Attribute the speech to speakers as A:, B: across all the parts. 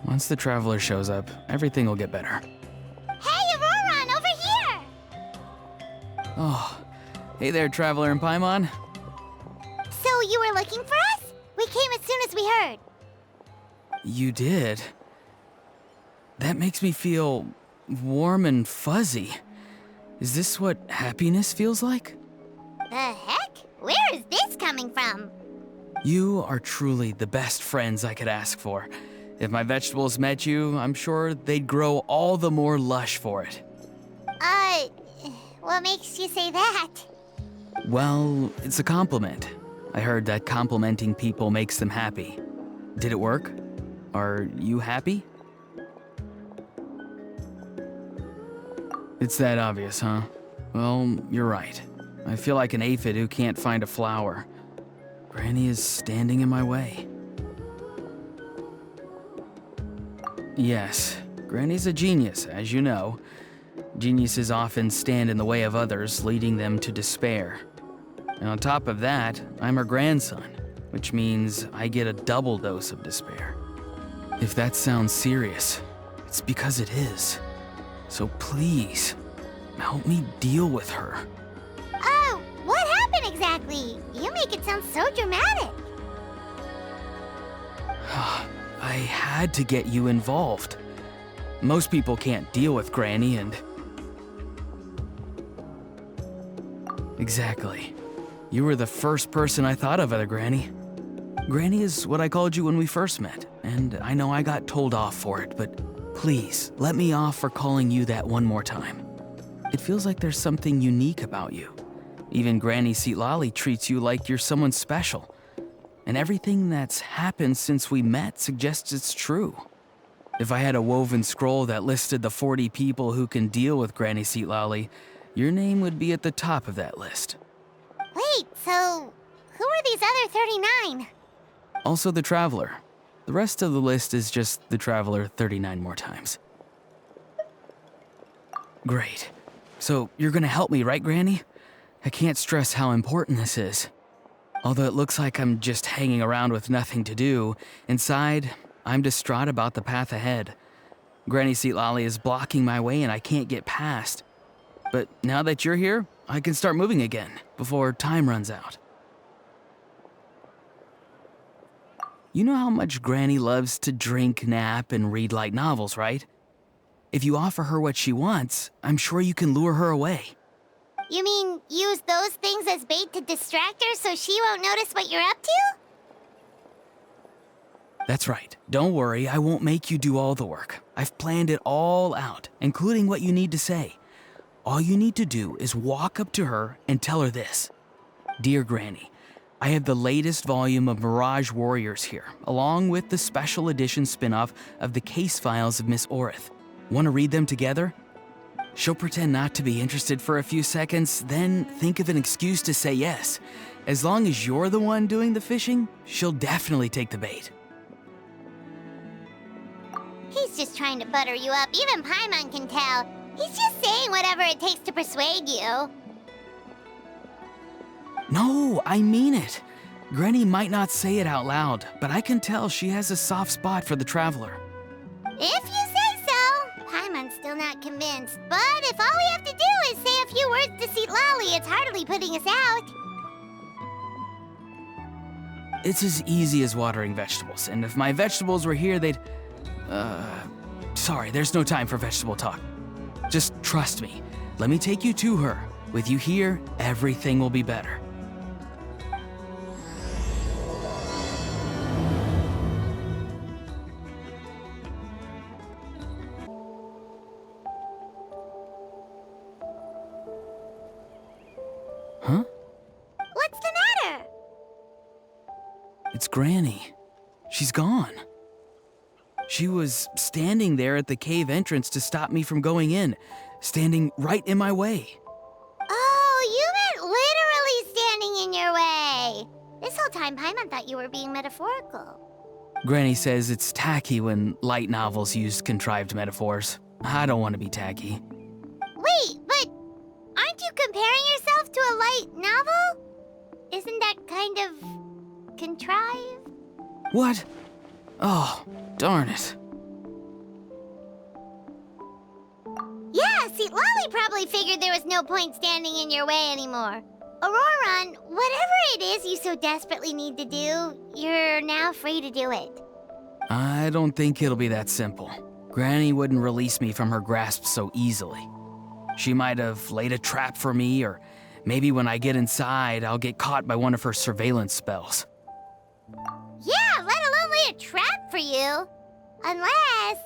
A: Once the traveler shows up, everything will get better.
B: Hey, Auroron, over here!
A: Oh, hey there, traveler in Paimon.
B: So you were looking for us? We came as soon as we heard.
A: You did? That makes me feel warm and fuzzy. Is this what happiness feels like?
B: The heck? Where is this coming from?
A: You are truly the best friends I could ask for. If my vegetables met you, I'm sure they'd grow all the more lush for it.
B: What makes you say that?
A: Well, it's a compliment. I heard that complimenting people makes them happy. Did it work? Are you happy? It's that obvious, huh? Well, you're right. I feel like an aphid who can't find a flower. Granny is standing in my way. Yes, Granny's a genius, as you know. Geniuses often stand in the way of others, leading them to despair. And on top of that, I'm her grandson, which means I get a double dose of despair. If that sounds serious, it's because it is. So please, help me deal with her.
B: Oh, what happened exactly? You make it sound so dramatic.
A: I had to get you involved. Most people can't deal with Granny and... Exactly. You were the first person I thought of, other Granny. Granny is what I called you when we first met, and I know I got told off for it, but please, let me off for calling you that one more time. It feels like there's something unique about you. Even Granny Seatlali treats you like you're someone special. And everything that's happened since we met suggests it's true. If I had a woven scroll that listed the 40 people who can deal with Granny Seatlali, your name would be at the top of that list.
B: Wait, so who are these other 39?
A: Also the Traveler. The rest of the list is just the Traveler 39 more times. Great. So you're gonna help me, right, Granny? I can't stress how important this is. Although it looks like I'm just hanging around with nothing to do, inside, I'm distraught about the path ahead. Granny Seatlali is blocking my way and I can't get past. But now that you're here, I can start moving again, before time runs out. You know how much Granny loves to drink, nap, and read light novels, right? If you offer her what she wants, I'm sure you can lure her away.
B: You mean use those things as bait to distract her so she won't notice what you're up to?
A: That's right. Don't worry, I won't make you do all the work. I've planned it all out, including what you need to say. All you need to do is walk up to her and tell her this. Dear Granny, I have the latest volume of Mirage Warriors here, along with the special edition spin-off of the case files of Miss Orith. Want to read them together? She'll pretend not to be interested for a few seconds, then think of an excuse to say yes. As long as you're the one doing the fishing, she'll definitely take the bait.
B: He's just trying to butter you up. Even Paimon can tell. He's just saying whatever it takes to persuade you.
A: No, I mean it. Granny might not say it out loud, but I can tell she has a soft spot for the Traveler.
B: If you say so. Paimon's still not convinced. But if all we have to do is say a few words to Seatlali, it's hardly putting us out.
A: It's as easy as watering vegetables, and if my vegetables were here, they'd... Sorry, there's no time for vegetable talk. Just trust me. Let me take you to her. With you here, everything will be better. Huh?
B: What's the matter?
A: It's Granny. She's gone. She was standing there at the cave entrance to stop me from going in, standing right in my way.
B: Oh, you meant literally standing in your way. This whole time, Paimon thought you were being metaphorical.
A: Granny says it's tacky when light novels use contrived metaphors. I don't want to be tacky.
B: Wait, but aren't you comparing yourself to a light novel? Isn't that kind of contrived?
A: What? Oh, darn it.
B: Lolly probably figured there was no point standing in your way anymore. Auroron, whatever it is you so desperately need to do, you're now free to do it.
A: I don't think it'll be that simple. Granny wouldn't release me from her grasp so easily. She might have laid a trap for me, or maybe when I get inside, I'll get caught by one of her surveillance spells.
B: Yeah, let alone lay a trap for you. Unless...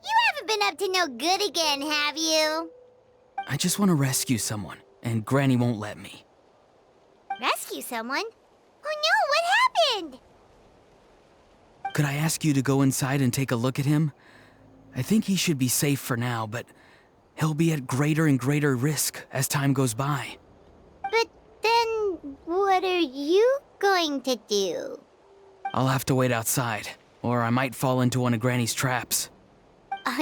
B: you haven't been up to no good again, have you?
A: I just want to rescue someone, and Granny won't let me.
B: Rescue someone? Oh no, what happened?
A: Could I ask you to go inside and take a look at him? I think he should be safe for now, but he'll be at greater and greater risk as time goes by.
B: But then, what are you going to do?
A: I'll have to wait outside, or I might fall into one of Granny's traps.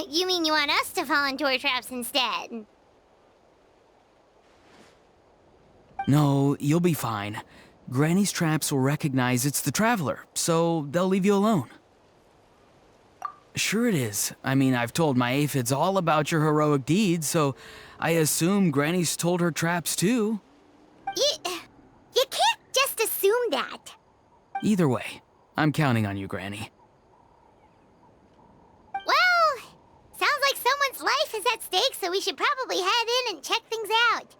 B: You mean you want us to fall into her traps instead?
A: No, you'll be fine. Granny's traps will recognize it's the Traveler, so they'll leave you alone. Sure it is. I mean, I've told my aphids all about your heroic deeds, so I assume Granny's told her traps too.
B: You can't just assume that.
A: Either way, I'm counting on you, Granny.
B: Well, sounds like someone's life is at stake, so we should probably head in and check things out.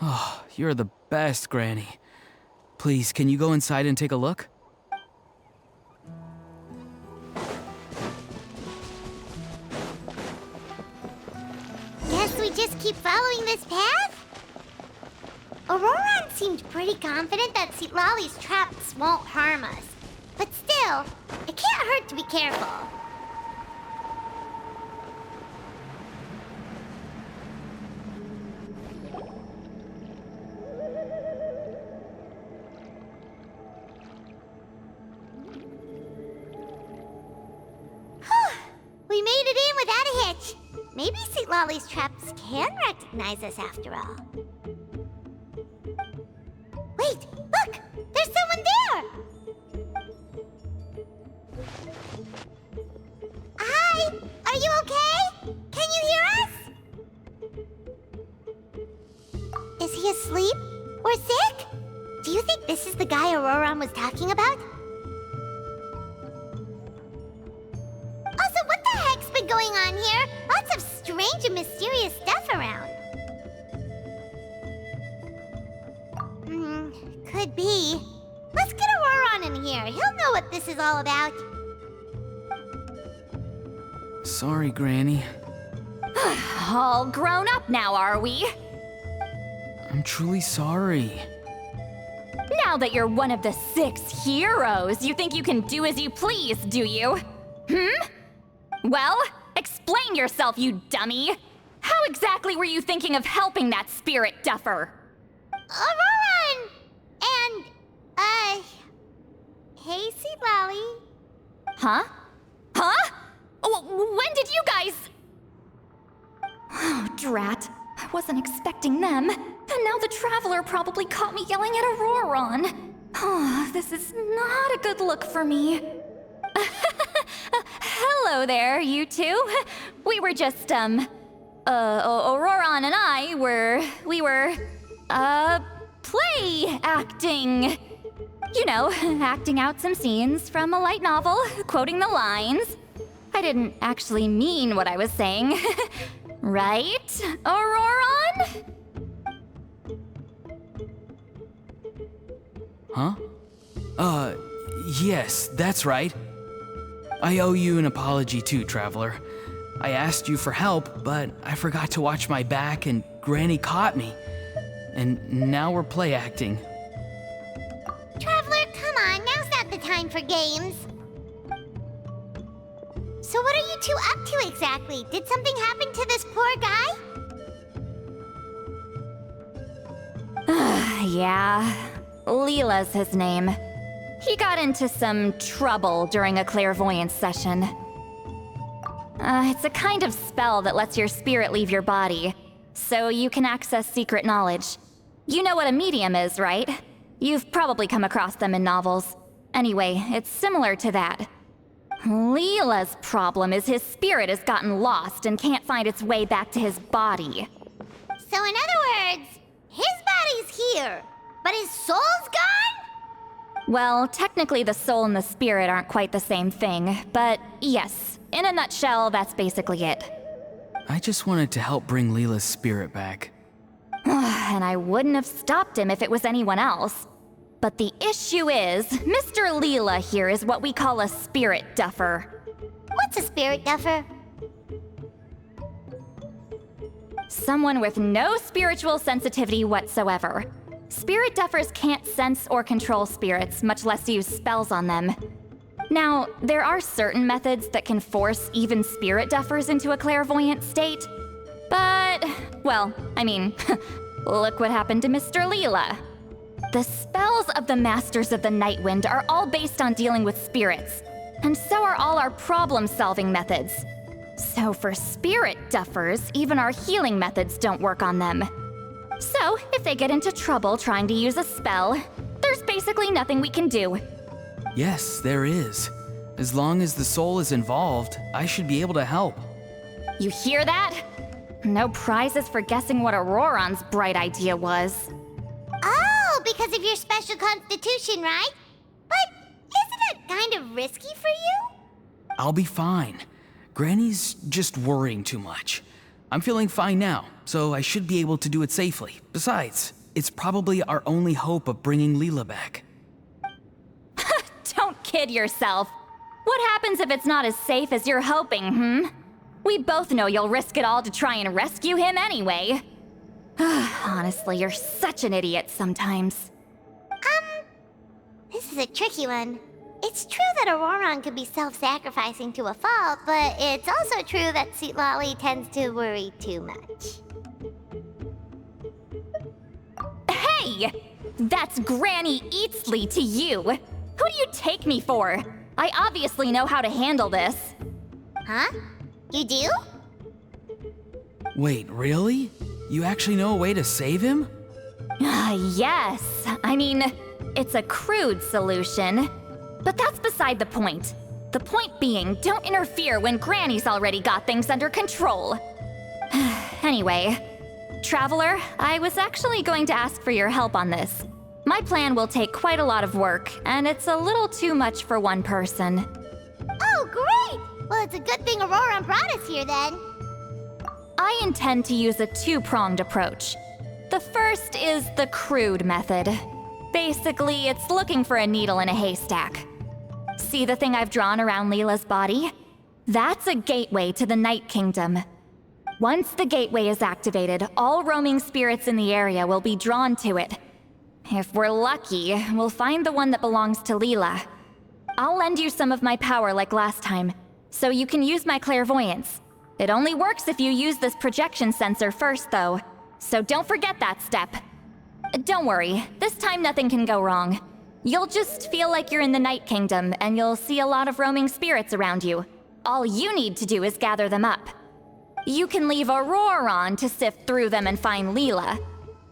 A: Oh, you're the best, Granny. Please, can you go inside and take a look?
B: Guess we just keep following this path? Auroron seemed pretty confident that Lolly's traps won't harm us. But still, it can't hurt to be careful. We made it in without a hitch. Maybe St. Lolly's traps can recognize us after all. Wait, look! There's someone there! Hi! Are you okay? Can you hear us? Is he asleep? Or sick? Do you think this is the guy Auroron was talking about? Also, what the heck's been going on here? Lots of strange and mysterious stuff around. Could be. Let's get Auroron in here. He'll know what this is all about.
A: Sorry, Granny.
C: All grown up now, are we?
A: I'm truly sorry.
C: Now that you're one of the 6 heroes, you think you can do as you please, do you? Well, explain yourself, you dummy! How exactly were you thinking of helping that spirit duffer?
B: Auroron! And, hey, St. Lolly.
C: Huh? Huh? When did you guys... Oh, drat. I wasn't expecting them. And now the Traveler probably caught me yelling at Auroron. Oh, this is not a good look for me. Hello there, you two. We were just, Auroron and I we were, play acting. You know, acting out some scenes from a light novel, quoting the lines. I didn't actually mean what I was saying. Right, Auroron?
A: Huh? Yes, that's right. I owe you an apology too, Traveler. I asked you for help, but I forgot to watch my back and Granny caught me. And now we're play acting.
B: Traveler, come on. Now's not the time for games. So what are you two up to exactly? Did something happen to this poor guy?
C: Yeah. Leela's his name. He got into some trouble during a clairvoyance session. It's a kind of spell that lets your spirit leave your body, so you can access secret knowledge. You know what a medium is, right? You've probably come across them in novels. Anyway, it's similar to that. Leela's problem is his spirit has gotten lost and can't find its way back to his body.
B: So in other words, his body's here, but his soul's gone?
C: Well, technically the soul and the spirit aren't quite the same thing, but yes, in a nutshell, that's basically it.
A: I just wanted to help bring Leela's spirit back.
C: And I wouldn't have stopped him if it was anyone else. But the issue is, Mr. Leela here is what we call a spirit duffer.
B: What's a spirit duffer?
C: Someone with no spiritual sensitivity whatsoever. Spirit duffers can't sense or control spirits, much less use spells on them. Now, there are certain methods that can force even spirit duffers into a clairvoyant state. But, well, I mean, look what happened to Mr. Leela. The spells of the Masters of the Nightwind are all based on dealing with spirits, and so are all our problem-solving methods. So for spirit duffers, even our healing methods don't work on them. So, if they get into trouble trying to use a spell, there's basically nothing we can do.
A: Yes, there is. As long as the soul is involved, I should be able to help.
C: You hear that? No prizes for guessing what Auroron's bright idea was.
B: Oh, because of your special constitution, right? But isn't that kind of risky for you?
A: I'll be fine. Granny's just worrying too much. I'm feeling fine now, so I should be able to do it safely. Besides, it's probably our only hope of bringing Leela back.
C: Don't kid yourself. What happens if it's not as safe as you're hoping, We both know you'll risk it all to try and rescue him anyway. Honestly, you're such an idiot sometimes.
B: This is a tricky one. It's true that Auroron could be self-sacrificing to a fault, but it's also true that Sweet Lolly tends to worry too much.
C: Hey! That's Granny Eatsley to you! Who do you take me for? I obviously know how to handle this.
B: Huh? You do?
A: Wait, really? You actually know a way to save him?
C: Yes. I mean, it's a crude solution. But that's beside the point. The point being, don't interfere when Granny's already got things under control. Anyway, Traveler, I was actually going to ask for your help on this. My plan will take quite a lot of work, and it's a little too much for one person.
B: Oh, great! Well, it's a good thing Auroron brought us here then.
C: I intend to use a two-pronged approach. The first is the crude method. Basically, it's looking for a needle in a haystack. See the thing I've drawn around Leela's body? That's a gateway to the Night Kingdom. Once the gateway is activated, all roaming spirits in the area will be drawn to it. If we're lucky, we'll find the one that belongs to Leela. I'll lend you some of my power like last time, so you can use my clairvoyance. It only works if you use this projection sensor first, though, so don't forget that step. Don't worry, this time nothing can go wrong. You'll just feel like you're in the Night Kingdom, and you'll see a lot of roaming spirits around you. All you need to do is gather them up. You can leave Auroron to sift through them and find Leela.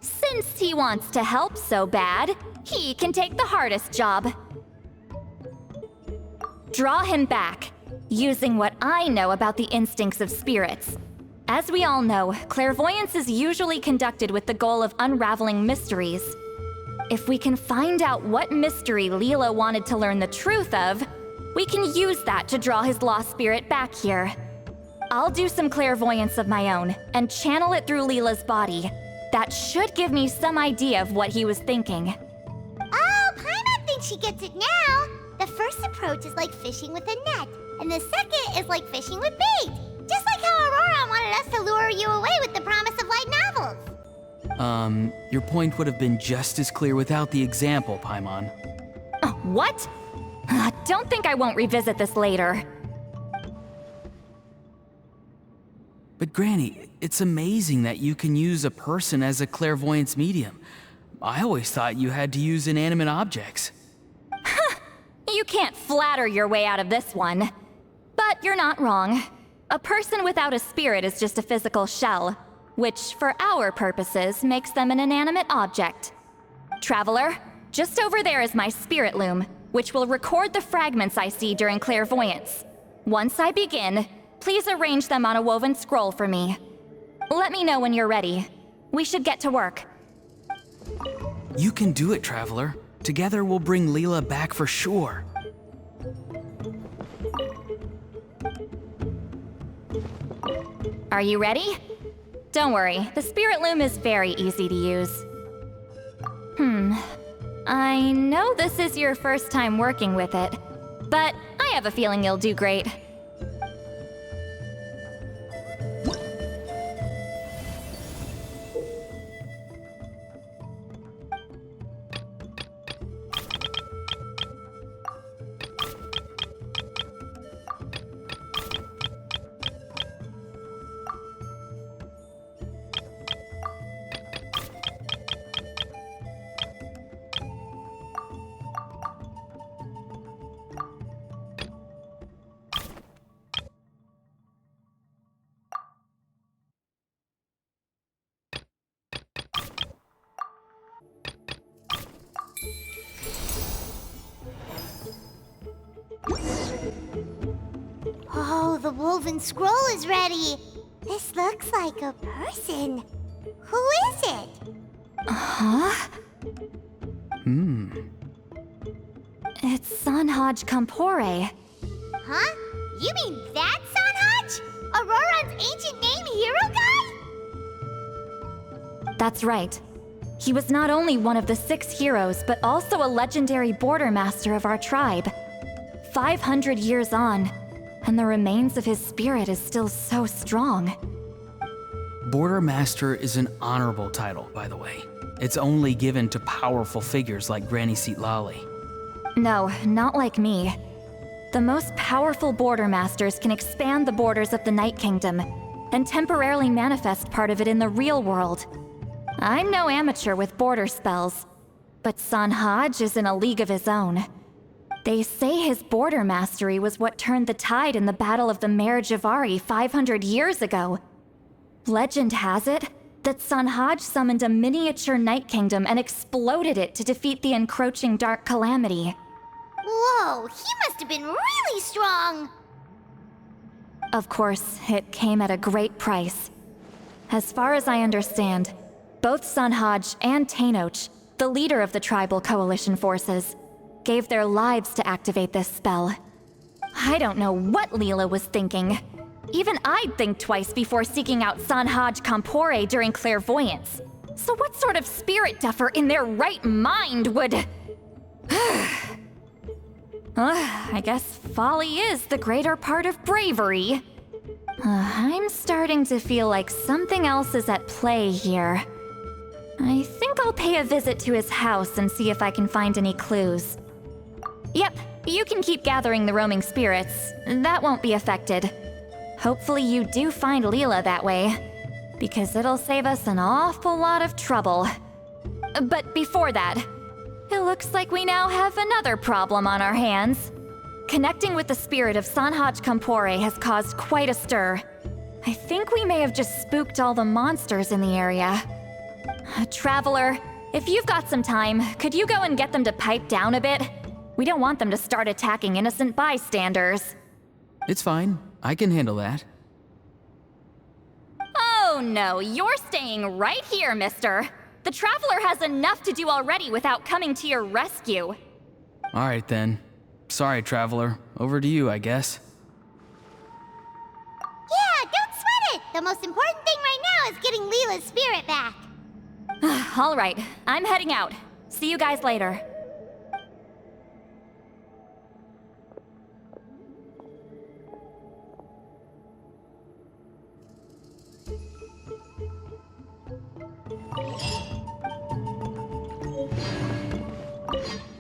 C: Since he wants to help so bad, he can take the hardest job. Draw him back, using what I know about the instincts of spirits. As we all know, clairvoyance is usually conducted with the goal of unraveling mysteries. If we can find out what mystery Leela wanted to learn the truth of, we can use that to draw his lost spirit back here. I'll do some clairvoyance of my own and channel it through Leela's body. That should give me some idea of what he was thinking.
B: Oh, Paimon thinks she gets it now. The first approach is like fishing with a net, and the second is like fishing with bait. Just like how Auroron wanted us to lure you away with the promise of light novels.
A: Your point would have been just as clear without the example, Paimon.
C: What? Don't think I won't revisit this later.
A: But Granny, it's amazing that you can use a person as a clairvoyance medium. I always thought you had to use inanimate objects.
C: You can't flatter your way out of this one. But you're not wrong. A person without a spirit is just a physical shell, which, for our purposes, makes them an inanimate object. Traveler, just over there is my spirit loom. which will record the fragments I see during clairvoyance. Once I begin, please arrange them on a woven scroll for me. Let me know when you're ready. We should get to work.
A: You can do it, Traveler. Together we'll bring Leela back for sure.
C: Are you ready? Don't worry, the Spirit Loom is very easy to use. I know this is your first time working with it, but I have a feeling you'll do great.
B: Oh, the woven scroll is ready. This looks like a person. Who is it?
C: Huh? It's Sanhaj Kampore.
B: Huh? You mean that Sanhaj? Auroran's ancient name hero guy?
C: That's right. He was not only one of the 6 heroes, but also a legendary border master of our tribe. 500 years on, and the remains of his spirit is still so strong.
A: Border Master is an honorable title, by the way. It's only given to powerful figures like Granny Seatlali.
C: No, not like me. The most powerful border masters can expand the borders of the Night Kingdom and temporarily manifest part of it in the real world. I'm no amateur with border spells, but Sanhaj is in a league of his own. They say his border mastery was what turned the tide in the Battle of the Mare Javari 500 years ago. Legend has it that Sanhaj summoned a miniature Night Kingdom and exploded it to defeat the encroaching Dark Calamity.
B: Whoa, he must have been really strong.
C: Of course, it came at a great price. As far as I understand, both Sanhaj and Tainoch, the leader of the tribal coalition forces, gave their lives to activate this spell. I don't know what Leela was thinking. Even I'd think twice before seeking out Sanhaj Kampore during clairvoyance. So what sort of spirit duffer in their right mind would... I guess folly is the greater part of bravery. I'm starting to feel like something else is at play here. I think I'll pay a visit to his house and see if I can find any clues. Yep, you can keep gathering the roaming spirits. That won't be affected. Hopefully you do find Leela that way, because it'll save us an awful lot of trouble. But before that, it looks like we now have another problem on our hands. Connecting with the spirit of Sanhaj Kampore has caused quite a stir. I think we may have just spooked all the monsters in the area. Traveler, if you've got some time, could you go and get them to pipe down a bit? We don't want them to start attacking innocent bystanders.
A: It's fine. I can handle that.
C: Oh no, you're staying right here, mister. The Traveler has enough to do already without coming to your rescue.
A: All right then. Sorry, Traveler. Over to you, I guess.
B: Yeah, don't sweat it. The most important thing right now is getting Leela's spirit back.
C: All right, I'm heading out. See you guys later.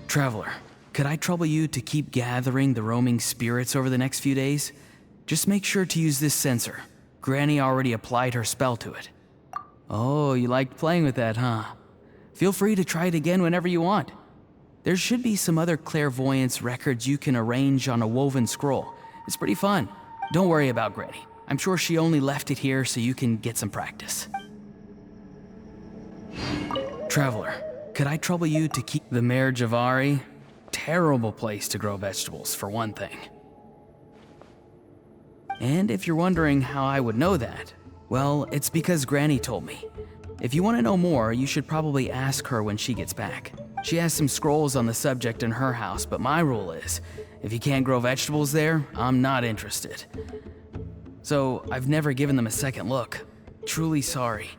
A: Traveler, could I trouble you to keep gathering the roaming spirits over the next few days? Just make sure to use this sensor. Granny already applied her spell to it. Oh, you liked playing with that, huh? Feel free to try it again whenever you want. There should be some other clairvoyance records you can arrange on a woven scroll. It's pretty fun. Don't worry about Granny. I'm sure she only left it here so you can get some practice. Traveler, could I trouble you to keep the Mare Javari? terrible place to grow vegetables, for one thing. And if you're wondering how I would know that, well, it's because Granny told me. If you want to know more, you should probably ask her when she gets back. She has some scrolls on the subject in her house, but my rule is, if you can't grow vegetables there, I'm not interested. So I've never given them a second look. Truly sorry.